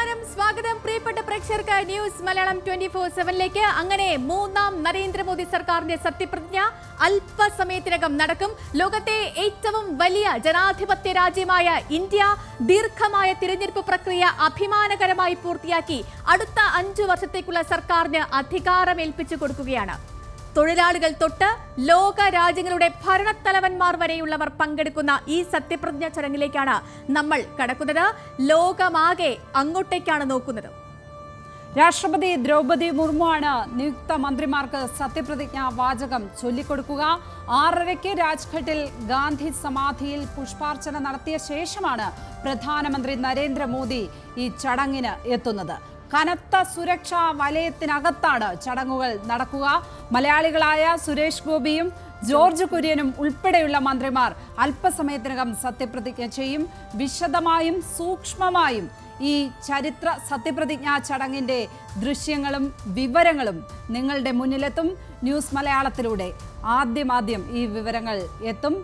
സ്വാഗതം പ്രിയപ്പെട്ട പ്രേക്ഷകർക്ക് ന്യൂസ് മലയാളം 24/7ലേക്ക്. അങ്ങനെ മൂന്നാം നരേന്ദ്രമോദി സർക്കാരിന്റെ സത്യപ്രതിജ്ഞ അല്പസമയത്തിനകം നടക്കും. ലോകത്തെ ഏറ്റവും വലിയ ജനാധിപത്യ രാജ്യമായ ഇന്ത്യ ദീർഘമായ തിരഞ്ഞെടുപ്പ് പ്രക്രിയ അഭിമാനകരമായി പൂർത്തിയാക്കി അടുത്ത 5 വർഷത്തേക്കുള്ള സർക്കാരിന് അധികാരമേൽപ്പിച്ചു കൊടുക്കുകയാണ്. തൊഴിലാളികൾ തൊട്ട് ലോക രാജ്യങ്ങളുടെ ഭരണത്തലവന്മാർ വരെയുള്ളവർ പങ്കെടുക്കുന്ന ഈ സത്യപ്രതിജ്ഞ ചടങ്ങിലേക്കാണ് നമ്മൾ കടക്കുന്നത്. ലോകമാകെ അങ്ങോട്ടേക്കാണ് നോക്കുന്നത്. രാഷ്ട്രപതി ദ്രൗപദി മുർമുവാണ് നിയുക്ത മന്ത്രിമാർക്ക് സത്യപ്രതിജ്ഞാ വാചകം ചൊല്ലിക്കൊടുക്കുക. 6:30 രാജ്ഘട്ടിൽ ഗാന്ധി സമാധിയിൽ പുഷ്പാർച്ചന നടത്തിയ ശേഷമാണ് പ്രധാനമന്ത്രി നരേന്ദ്രമോദി ഈ ചടങ്ങിന് എത്തുന്നത്. കനത്ത സുരക്ഷാ വലയത്തിനകത്താണ് ചടങ്ങുകൾ നടക്കുക. മലയാളികളായ സുരേഷ് ഗോപിയും ജോർജ് കുര്യനും ഉൾപ്പെടെയുള്ള മന്ത്രിമാർ അല്പസമയത്തിനകം സത്യപ്രതിജ്ഞ ചെയ്യും. വിശദമായും സൂക്ഷ്മമായും ഈ ചരിത്ര സത്യപ്രതിജ്ഞാ ചടങ്ങിൻ്റെ ദൃശ്യങ്ങളും വിവരങ്ങളും നിങ്ങളുടെ മുന്നിലെത്തും. ന്യൂസ് മലയാളത്തിലൂടെ ആദ്യം ഈ വിവരങ്ങൾ എത്തും.